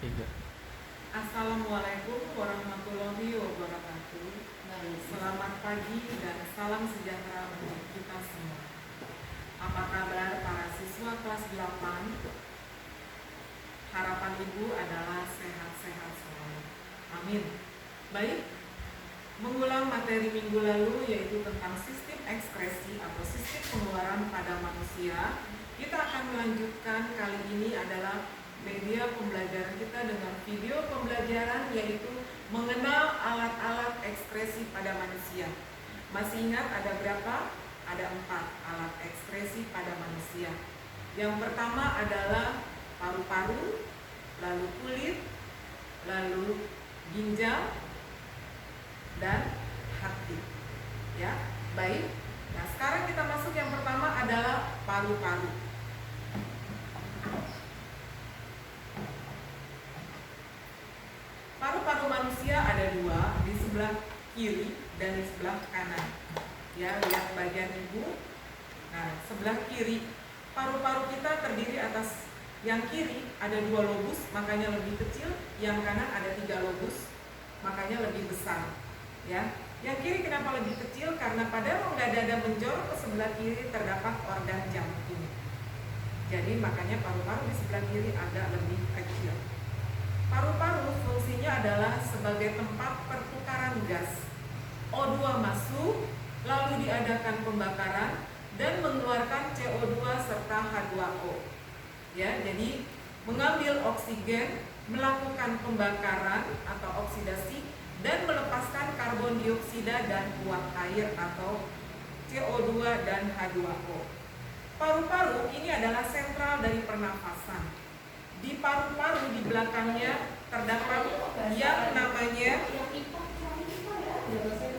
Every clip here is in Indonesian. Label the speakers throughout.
Speaker 1: Tiga.
Speaker 2: Assalamualaikum warahmatullahi wabarakatuh. Selamat pagi dan salam sejahtera untuk kita semua. Apa kabar para siswa kelas 8? Harapan Ibu adalah sehat-sehat selalu. Amin. Baik, mengulang materi minggu lalu yaitu tentang sistem ekspresi atau sistem pengeluaran pada manusia. Kita akan melanjutkan, kali ini adalah media pembelajaran kita dengan video pembelajaran yaitu mengenal alat-alat ekspresi pada manusia. Masih ingat ada berapa? Ada 4 alat ekspresi pada manusia. Yang pertama adalah paru-paru, lalu kulit, lalu ginjal, dan hati. Ya, baik. Nah, sekarang kita masuk yang pertama adalah paru-paru. Paru-paru manusia ada 2, di sebelah kiri dan di sebelah kanan. Ya, lihat bagian Ibu. Nah, sebelah kiri, paru-paru kita terdiri atas yang kiri ada 2 lobus, makanya lebih kecil. Yang kanan ada 3 lobus, makanya lebih besar. Ya, yang kiri kenapa lebih kecil? Karena pada rongga dada menjorok ke sebelah kiri terdapat organ jantung. Jadi makanya paru-paru di sebelah kiri agak lebih kecil. Paru-paru fungsinya adalah sebagai tempat pertukaran gas. O2 masuk, lalu diadakan pembakaran dan mengeluarkan CO2 serta H2O. Ya, jadi mengambil oksigen, melakukan pembakaran atau oksidasi dan melepaskan karbon dioksida dan uap air atau CO2 dan H2O. Paru-paru ini adalah sentral dari pernafasan. Di paru-paru di belakangnya terdapat yang namanya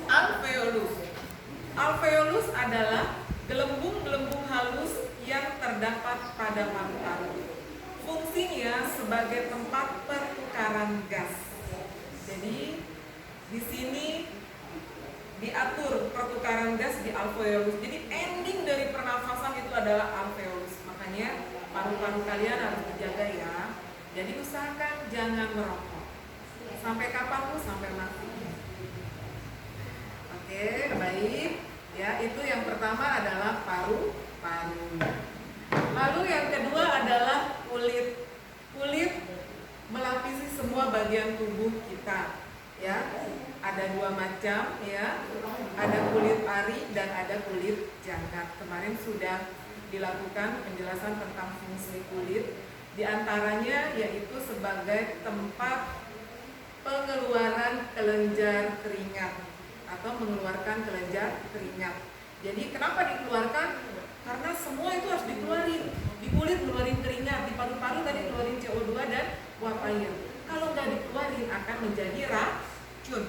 Speaker 2: alveolus. Alveolus adalah gelembung-gelembung halus yang terdapat pada paru-paru. Fungsinya sebagai tempat pertukaran gas. Jadi di sini diatur pertukaran gas di alveolus. Jadi ending dari pernafasan itu adalah alveolus. Makanya paru-paru kalian harus dijaga ya. Jadi usahakan jangan merokok. Sampai kapan tuh? Sampai mati. Oke, baik. Ya, itu yang pertama adalah paru-paru. Lalu yang kedua adalah kulit. Kulit melapisi semua bagian tubuh kita. Ya, ada 2 macam ya. Ada kulit ari dan ada kulit jangkar. Kemarin sudah dilakukan penjelasan tentang fungsi kulit, di antaranya yaitu sebagai tempat pengeluaran kelenjar keringat atau mengeluarkan kelenjar keringat. Jadi kenapa dikeluarkan? Karena semua itu harus dikeluarin. Di kulit ngeluarin keringat, di paru-paru tadi ngeluarin CO2 dan uap air. Kalau nggak dikeluarin akan menjadi racun.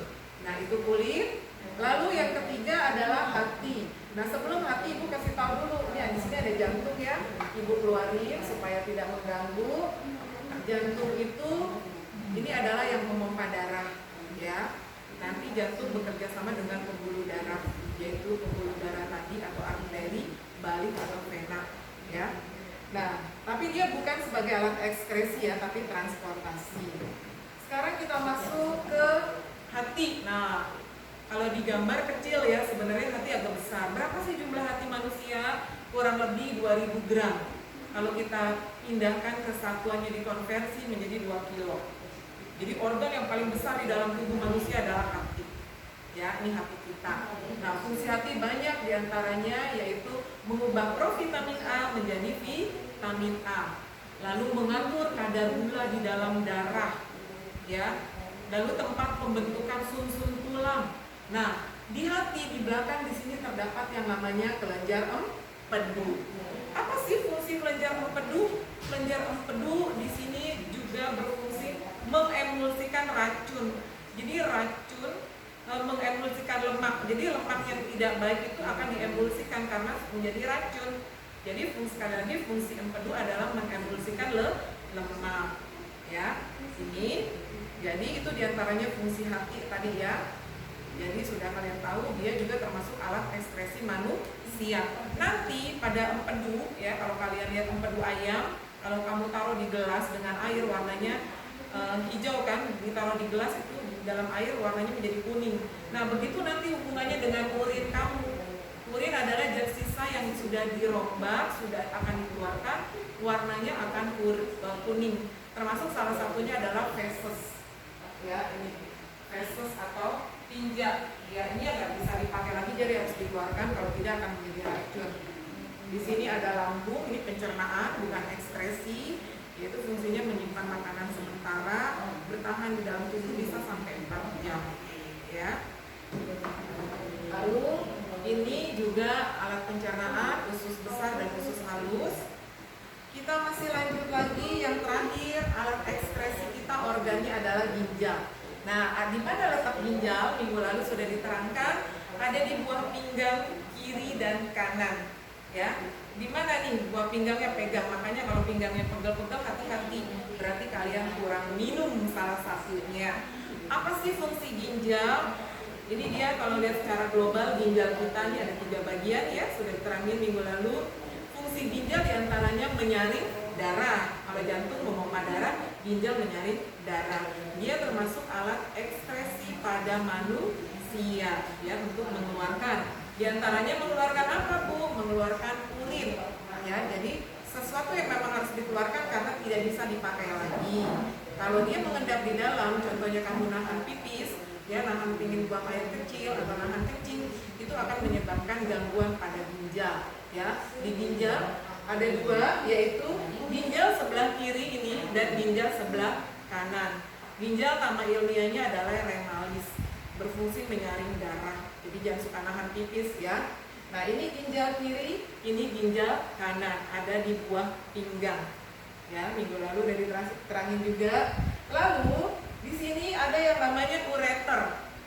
Speaker 2: Nah, itu kulit. Lalu yang ketiga adalah hati. Nah, sebelum hati Ibu kasih tahu dulu, ya di sini ada jantung ya. Ibu keluarin supaya tidak mengganggu. Jantung itu ini adalah yang memompa darah ya. Nanti jantung bekerja sama dengan pembuluh darah, yaitu pembuluh darah tadi atau arteri, balik atau vena ya. Nah, tapi dia bukan sebagai alat ekskresi ya, tapi transportasi. Sekarang kita masuk ke hati. Nah, kalau digambar kecil ya, sebenarnya hati agak besar. Berapa sih jumlah hati manusia? Kurang lebih 2000 gram. Kalau kita pindahkan kesatuannya dikonversi menjadi 2 kilo. Jadi organ yang paling besar di dalam tubuh manusia adalah hati. Ya, ini hati kita. Nah, fungsi hati banyak diantaranya yaitu mengubah provitamin A menjadi vitamin A. Lalu mengatur kadar gula di dalam darah. Ya. Lalu tempat pembentukan sun-sun tulang. Nah, di hati di belakang di sini terdapat yang namanya kelenjar empedu. Apa sih fungsi kelenjar empedu? Kelenjar empedu di sini juga berfungsi mengemulsikan racun. Jadi racun mengemulsikan lemak. Jadi lemak yang tidak baik itu akan diemulsikan karena menjadi racun. Jadi sekali lagi fungsi empedu adalah mengemulsikan lemak. Ya, ini. Jadi itu diantaranya fungsi hati tadi ya. Jadi sudah kalian tahu dia juga termasuk alat ekspresi manusia. Nanti pada empedu ya, kalau kalian lihat empedu ayam, kalau kamu taruh di gelas dengan air warnanya hijau kan, ditaruh di gelas itu dalam air warnanya menjadi kuning. Nah begitu nanti hubungannya dengan urin kamu. Urin adalah zat sisa yang sudah dirombak, sudah akan dikeluarkan, warnanya akan kuning. Termasuk salah satunya adalah feses. Ya, ini feses atau tinja. Ya, ini nggak bisa dipakai lagi, jadi harus dikeluarkan, kalau tidak akan menjadi racun. Di sini ada lambung, ini pencernaan bukan ekskresi, yaitu fungsinya menyimpan makanan sementara, bertahan di dalam tubuh bisa sampai 4 jam. Ya. Lalu ini juga alat pencernaan, usus besar dan usus halus. Kita masih lanjut lagi, yang terakhir alat ekskresi kita organnya adalah ginjal. Nah, di mana letak ginjal? Minggu lalu sudah diterangkan, ada di buah pinggang kiri dan kanan. Ya, di mana nih buah pinggangnya pegang? Makanya kalau pinggangnya pegel-pegel, hati-hati, berarti kalian kurang minum salah satunya. Apa sih fungsi ginjal? Ini dia kalau lihat secara global, ginjal kita ini ada 3 bagian ya, sudah diterangin minggu lalu. Fungsi ginjal diantaranya menyaring darah. Kalau jantung memompa darah, ginjal menyaring darah. Dia termasuk alat ekskresi pada manusia ya, untuk mengeluarkan. Diantaranya mengeluarkan apa Bu? Mengeluarkan urin. Ya, jadi sesuatu yang memang harus dikeluarkan karena tidak bisa dipakai lagi. Kalau dia mengendap di dalam, contohnya kamu nahan pipis, ya nahan pingin buang air kecil atau nahan kencing, itu akan menyebabkan gangguan pada ginjal. Ya, di ginjal ada 2, yaitu ginjal sebelah kiri ini dan ginjal sebelah kanan. Ginjal nama ilmiahnya adalah renalis, berfungsi menyaring darah. Jadi jangan suka nahan pipis ya. Nah ini ginjal kiri, ini ginjal kanan, ada di buah pinggang. Ya, minggu lalu udah diterangin juga. Lalu di sini ada yang namanya ureter.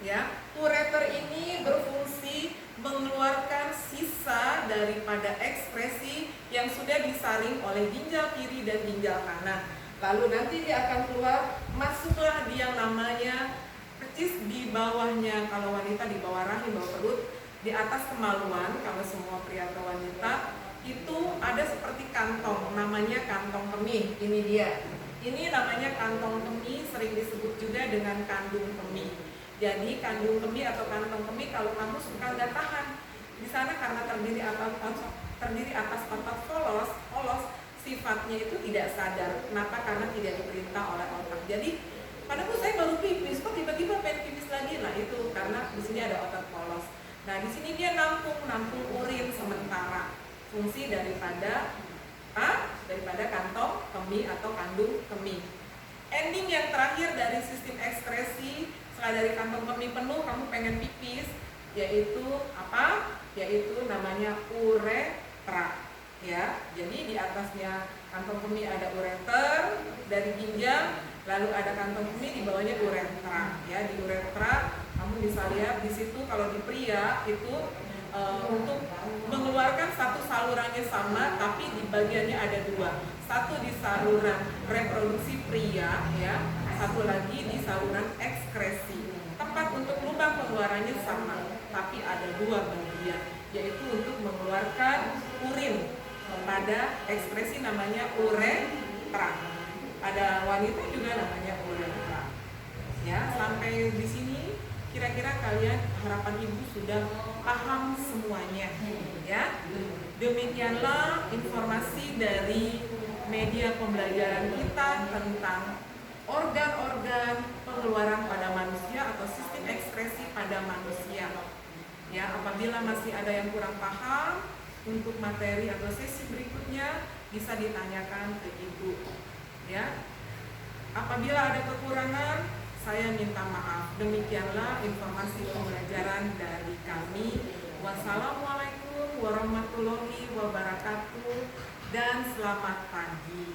Speaker 2: Ya, ureter ini berfungsi mengeluarkan sisa daripada ekskresi yang sudah disaring oleh ginjal kiri dan ginjal kanan. Lalu nanti dia akan keluar, masuklah di yang namanya percis di bawahnya, kalau wanita di bawah rahim, bawah perut, di atas kemaluan, kalau semua pria atau wanita, itu ada seperti kantong, namanya kantong kemih. Ini dia. Ini namanya kantong kemih, sering disebut juga dengan kandung kemih. Jadi kandung kemih atau kantong kemih, kalau kamu suka nggak tahan di sana karena terdiri atas otot polos, sifatnya itu tidak sadar. Kenapa? Karena tidak diperintah oleh otak. Jadi padahal saya baru pipis, kok tiba-tiba pengen pipis lagi? Nah itu karena di sini ada otot polos. Nah di sini dia nampung urin sementara. Fungsi daripada kantong kemih atau kandung kemih. Ending yang terakhir dari sistem ekskresi setelah dari kantong kemih penuh, kamu pengen pipis, yaitu apa? Yaitu namanya uretra. Ya, jadi di atasnya kantong kemih ada ureter dari ginjal, lalu ada kantong kemih, di bawahnya uretra. Ya, di uretra kamu bisa lihat di situ kalau di pria itu untuk mengeluarkan satu salurannya sama, tapi di bagiannya ada 2. Satu di saluran reproduksi pria, ya, satu lagi di saluran ekskresi. Tempat untuk lubang pengeluarannya sama, tapi ada 2 bagian, yaitu untuk mengeluarkan urin. Pada ekspresi namanya uretra. Pada wanita juga namanya uretra. Ya, sampai di sini kira-kira kalian, harapan ibu sudah paham semuanya. Ya, demikianlah informasi dari media pembelajaran kita tentang organ-organ pengeluaran pada manusia atau sistem ekskresi pada manusia. Ya, apabila masih ada yang kurang paham, untuk materi atau sesi berikutnya bisa ditanyakan ke ibu. Ya, apabila ada kekurangan, saya minta maaf. Demikianlah informasi pembelajaran dari kami. Wassalamualaikum warahmatullahi wabarakatuh dan selamat pagi.